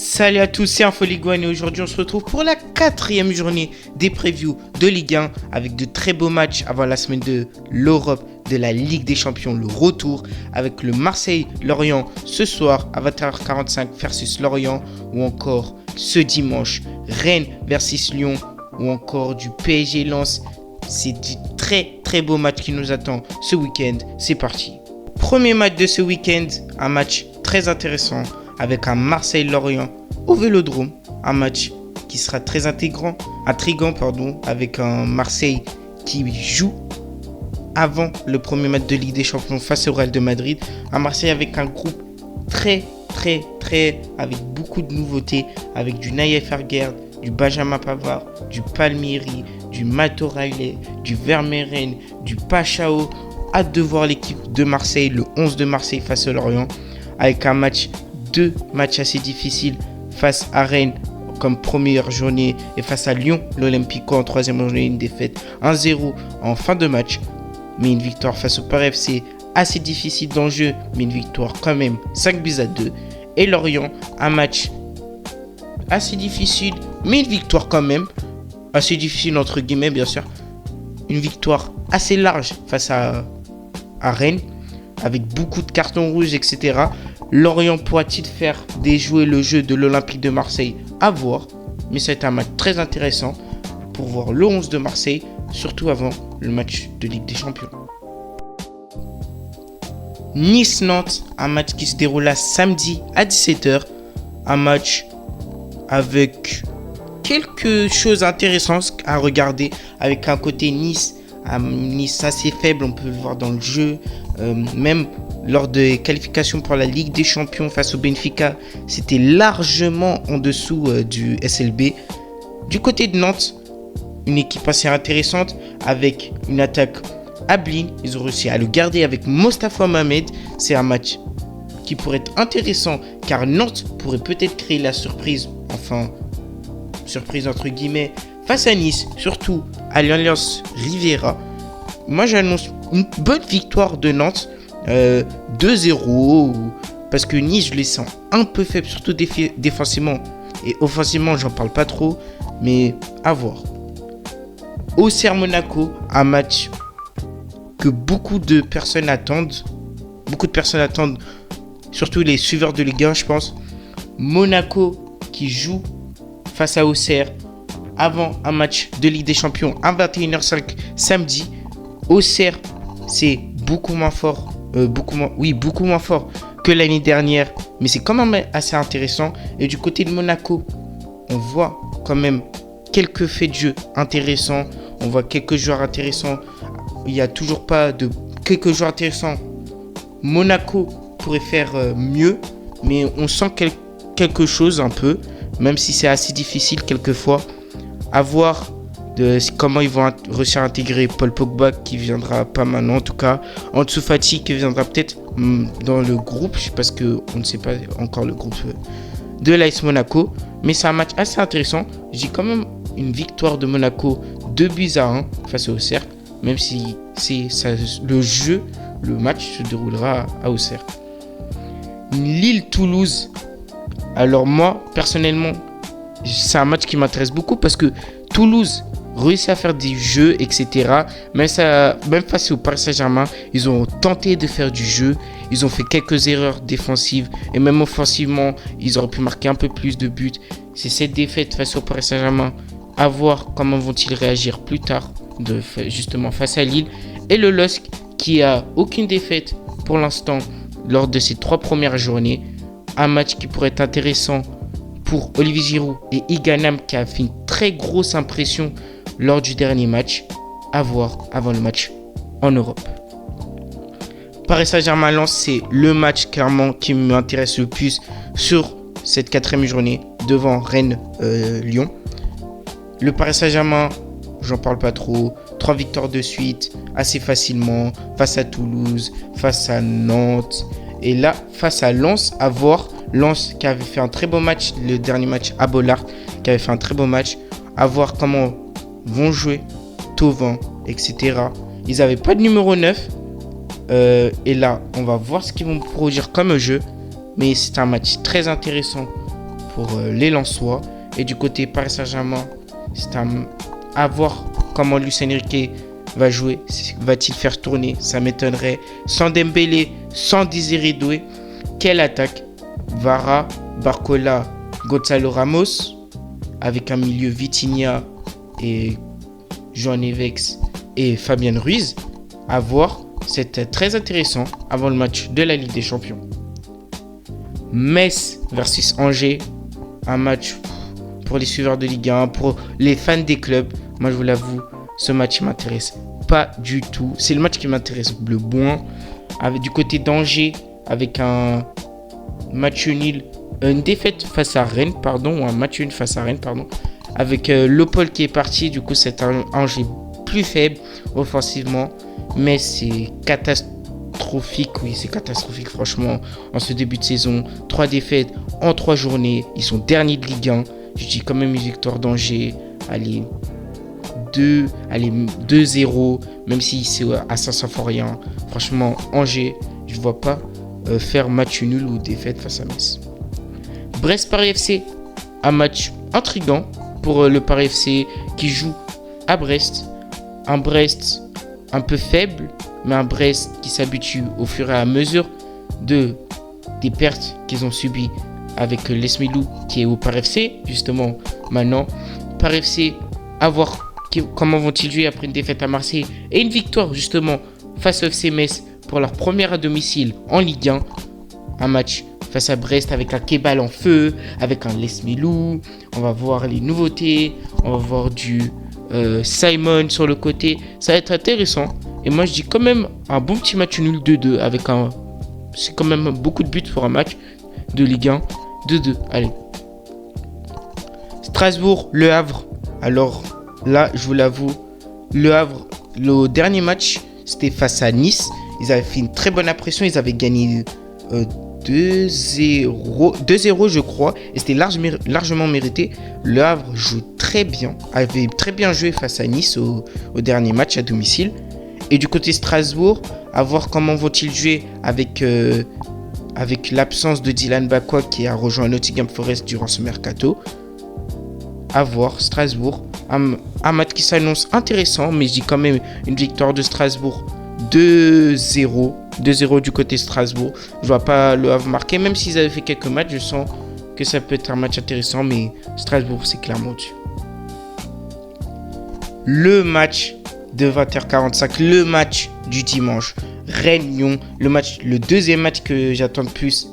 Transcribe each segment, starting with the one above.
Salut à tous, c'est InfoLigue 1 et aujourd'hui on se retrouve pour la 4e journée des previews de Ligue 1 avec de très beaux matchs avant la semaine de l'Europe, de la Ligue des Champions, le retour avec le Marseille-Lorient ce soir à 20h45 versus Lorient ou encore ce dimanche Rennes versus Lyon ou encore du PSG Lens. C'est du très beau match qui nous attend ce week-end, c'est parti. Premier match de ce week-end, un match très intéressant avec un Marseille-Lorient au Vélodrome, un match qui sera très intriguant, avec un Marseille qui joue avant le premier match de Ligue des Champions face au Real de Madrid, un Marseille avec un groupe très avec beaucoup de nouveautés, avec du Naïef Aguerd, du Benjamin Pavard, du Palmieri, du Matteo Riley, du Vermeeren, du Pachao. Hâte de voir l'équipe de Marseille, le 11 de Marseille face à Lorient, avec deux matchs assez difficiles face à Rennes comme première journée et face à Lyon, l'Olympico en troisième journée, une défaite 1-0 en fin de match, mais une victoire face au Paris FC assez difficile dans le jeu, mais une victoire quand même 5-2. Et Lorient, un match assez difficile, mais une victoire quand même, assez difficile entre guillemets bien sûr, une victoire assez large face à Rennes, avec beaucoup de cartons rouges, etc. Lorient pourra-t-il faire déjouer le jeu de l'Olympique de Marseille? À voir, mais c'est un match très intéressant pour voir le 11 de Marseille, surtout avant le match de Ligue des Champions. Nice-Nantes, un match qui se déroula samedi à 17h, un match avec quelque chose d'intéressant à regarder, avec un côté Nice assez faible, on peut le voir dans le jeu, même lors des qualifications pour la Ligue des Champions face au Benfica, c'était largement en dessous du SLB. Du côté de Nantes, une équipe assez intéressante avec une attaque Ablin, ils ont réussi à le garder avec Mostafa Mohamed. C'est un match qui pourrait être intéressant car Nantes pourrait peut-être créer la surprise, surprise entre guillemets, face à Nice, surtout à l'Alliance Riviera. Moi j'annonce une bonne victoire de Nantes, 2-0, parce que Nice je les sens un peu faibles, surtout défensivement, et offensivement j'en parle pas trop, mais à voir. Auxerre-Monaco, un match que beaucoup de personnes attendent, surtout les suiveurs de Ligue 1 je pense. Monaco qui joue face à Auxerre avant un match de Ligue des Champions à 21h05 samedi. Auxerre, c'est beaucoup moins fort que l'année dernière, mais c'est quand même assez intéressant. Et du côté de Monaco, on voit quand même quelques faits de jeu intéressants, on voit quelques joueurs intéressants. Il n'y a toujours pas de quelques joueurs intéressants. Monaco pourrait faire mieux, mais on sent quelque chose un peu, même si c'est assez difficile quelquefois. À voir comment ils vont réussir à intégrer Paul Pogba qui viendra pas maintenant en tout cas, Ansu Fati qui viendra peut-être dans le groupe, parce qu'on ne sait pas encore le groupe de l'AS Monaco, mais c'est un match assez intéressant. J'ai quand même une victoire de Monaco 2-1 face au Auxerre, même si le match se déroulera à Auxerre. Lille-Toulouse, alors moi personnellement c'est un match qui m'intéresse beaucoup parce que Toulouse réussit à faire des jeux, etc. Même face au Paris Saint-Germain, ils ont tenté de faire du jeu. Ils ont fait quelques erreurs défensives et même offensivement, ils auraient pu marquer un peu plus de buts. C'est cette défaite face au Paris Saint-Germain. À voir comment vont-ils réagir plus tard, justement face à Lille. Et le LOSC qui a aucune défaite pour l'instant lors de ses 3 premières journées. Un match qui pourrait être intéressant pour Olivier Giroud et Iganam qui a fait une très grosse impression lors du dernier match. À voir avant le match en Europe. Paris Saint-Germain-Lens, c'est le match clairement qui m'intéresse le plus sur cette 4e journée devant Rennes-Lyon. Le Paris Saint-Germain, j'en parle pas trop. 3 victoires de suite assez facilement face à Toulouse, face à Nantes et là face à Lens. À voir. Lens qui avait fait un très beau match, le dernier match à Bollard, qui avait fait un très beau match. À voir comment vont jouer Thauvin, etc. Ils n'avaient pas de numéro 9. Et là, on va voir ce qu'ils vont produire comme jeu. Mais c'est un match très intéressant pour les Lensois. Et du côté Paris Saint-Germain, c'est à voir comment Luis Enrique va jouer. Va-t-il faire tourner? Ça m'étonnerait. Sans Dembélé, sans Désiré Doué, quelle attaque? Vara, Barcola, Gonzalo Ramos, avec un milieu Vitinha et João Neves et Fabien Ruiz. À voir, c'est très intéressant avant le match de la Ligue des Champions. Metz versus Angers, un match pour les suiveurs de Ligue 1, pour les fans des clubs. Moi, je vous l'avoue, ce match m'intéresse pas du tout. C'est le match qui m'intéresse le moins. Du côté d'Angers, avec un match nul, une défaite face à Rennes, ou un match nul face à Rennes, avec Lopol qui est parti. Du coup, c'est un Angers plus faible offensivement, mais c'est catastrophique. Oui, c'est catastrophique, franchement, en ce début de saison. 3 défaites en 3 journées. Ils sont derniers de Ligue 1. Je dis quand même une victoire d'Angers. Allez, 2-0, même si c'est à Saint-Symphorien. Franchement, Angers, je ne vois pas faire match nul ou défaite face à Metz. Brest-Paris FC, un match intriguant pour le Paris FC qui joue à Brest. Un Brest un peu faible, mais un Brest qui s'habitue au fur et à mesure des pertes qu'ils ont subies avec l'Esmilou qui est au Paris FC, justement maintenant. Paris FC, à voir comment vont-ils jouer après une défaite à Marseille et une victoire justement face au FC Metz pour leur première à domicile en Ligue 1. Un match face à Brest avec un Kebal en feu, avec un Lesmilou. On va voir les nouveautés, on va voir du Simon sur le côté. Ça va être intéressant. Et moi je dis quand même un bon petit match nul 2-2 avec c'est quand même beaucoup de buts pour un match de Ligue 1. 2-2, allez. Strasbourg, Le Havre. Alors là, je vous l'avoue, Le Havre, le dernier match, c'était face à Nice. Ils avaient fait une très bonne impression. Ils avaient gagné 2-0, je crois. Et c'était largement mérité. Le Havre joue très bien. Avait très bien joué face à Nice au dernier match à domicile. Et du côté Strasbourg, à voir comment vont-ils jouer avec l'absence de Dylan Bakwa qui a rejoint Nottingham Forest durant ce mercato. À voir, Strasbourg. Un match qui s'annonce intéressant, mais je dis quand même une victoire de Strasbourg 2-0. 2-0 du côté Strasbourg. Je vois pas le Havre marquer, même s'ils avaient fait quelques matchs, je sens que ça peut être un match intéressant, mais Strasbourg, c'est clairement au-dessus. Le match de 20h45, le match du dimanche. Rennes-Lyon, le deuxième match que j'attends le plus.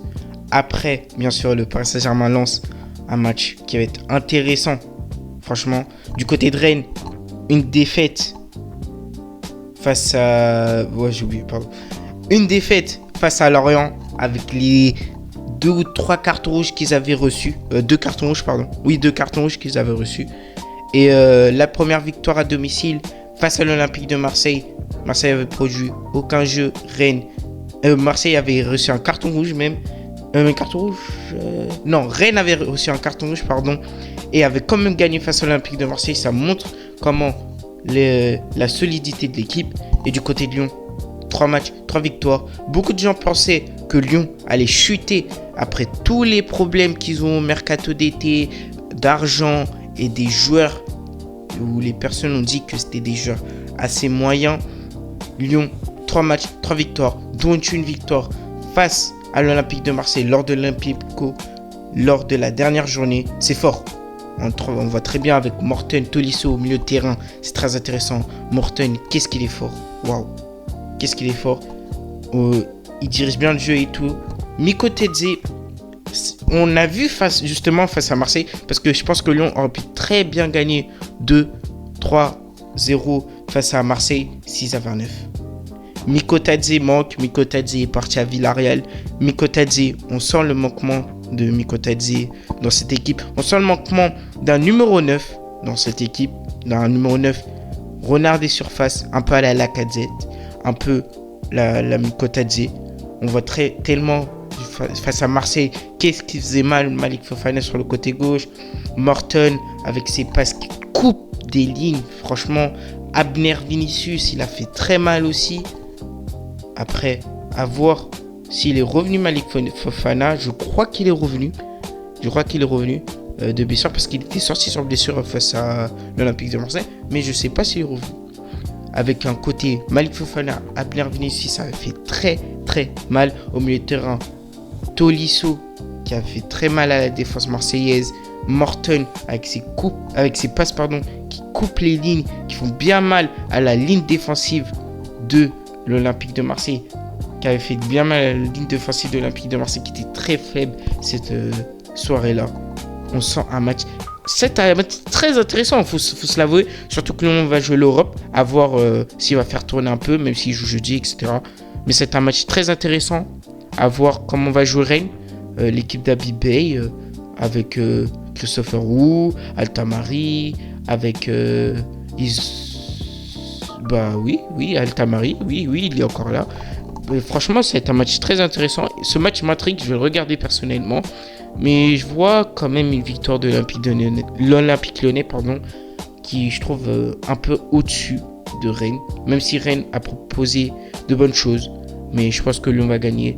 Après, bien sûr, le Paris Saint-Germain lance un match qui va être intéressant. Franchement, du côté de Rennes, une défaite face à... j'ai oublié, pardon. Une défaite face à Lorient avec les 2 ou 3 cartons rouges qu'ils avaient reçus. 2 cartons rouges, pardon. Oui, 2 cartons rouges qu'ils avaient reçus. Et la première victoire à domicile face à l'Olympique de Marseille. Marseille avait produit aucun jeu. Marseille avait reçu un carton rouge même. Un carton rouge Non, Rennes avait reçu un carton rouge, pardon. Et avait quand même gagné face à l'Olympique de Marseille. Ça montre comment la solidité de l'équipe. Et du côté de Lyon, 3 matchs, 3 victoires. Beaucoup de gens pensaient que Lyon allait chuter après tous les problèmes qu'ils ont au mercato d'été, d'argent et des joueurs où les personnes ont dit que c'était des joueurs assez moyens. Lyon, 3 matchs, 3 victoires, dont une victoire face à l'Olympique de Marseille lors de l'Olympico, lors de la dernière journée. C'est fort. On voit très bien avec Morten Tolisso au milieu de terrain. C'est très intéressant. Morten, qu'est-ce qu'il est fort. Waouh. Qu'est-ce qu'il est fort. Il dirige bien le jeu et tout. Mikotadze, on a vu face à Marseille, parce que je pense que Lyon aurait pu très bien gagner 2-3-0 face à Marseille s'ils avaient un 9. Mikotadze manque. Mikotadze est parti à Villarreal. Mikotadze, on sent le manquement de Mikotadze dans cette équipe. On sent le manquement d'un numéro 9 dans cette équipe. D'un numéro 9 renard des surfaces, un peu à la Lacazette, un peu la Mikotadze. On voit tellement face à Marseille, qu'est-ce qui faisait mal Malik Fofana sur le côté gauche. Morten avec ses passes qui coupent des lignes. Franchement, Abner Vinicius, il a fait très mal aussi. Après, à voir s'il est revenu Malik Fofana. Je crois qu'il est revenu. Je crois qu'il est revenu de blessure parce qu'il était sorti sur blessure face à l'Olympique de Marseille. Mais je sais pas s'il est revenu. Avec un côté Malik Fofana, Abner Vinicius, ça avait fait très très mal au milieu de terrain. Tolisso qui a fait très mal à la défense marseillaise. Morton avec ses passes qui coupent les lignes, qui font bien mal à la ligne défensive de l'Olympique de Marseille, qui avait fait bien mal à la ligne défensive de l'Olympique de Marseille, qui était très faible cette soirée-là. On sent un match. C'est un match très intéressant, faut se l'avouer. Surtout que l'on va jouer l'Europe, à voir s'il va faire tourner un peu, même s'il joue jeudi, etc. Mais c'est un match très intéressant, à voir comment va jouer Rennes, l'équipe d'Abi Bey, avec Christopher Wu, Altamari, avec Altamari, oui, il est encore là. Franchement, c'est un match très intéressant. Ce match m'intrigue, je vais le regarder personnellement. Mais je vois quand même une victoire de l'Olympique Lyonnais, qui je trouve un peu au-dessus de Rennes. Même si Rennes a proposé de bonnes choses. Mais je pense que Lyon va gagner.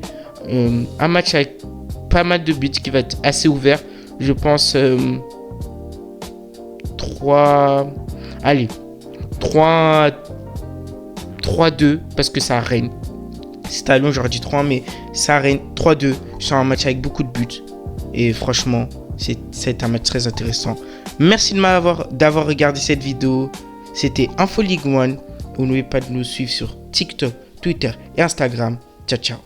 Un match avec pas mal de buts qui va être assez ouvert. Je pense 3-2 parce que ça Rennes. C'est à Lyon, j'aurais dit 3, mais ça Rennes 3-2. C'est un match avec beaucoup de buts. Et franchement, c'est un match très intéressant. Merci d'avoir regardé cette vidéo. C'était Info League One. N'oubliez pas de nous suivre sur TikTok, Twitter et Instagram. Ciao, ciao.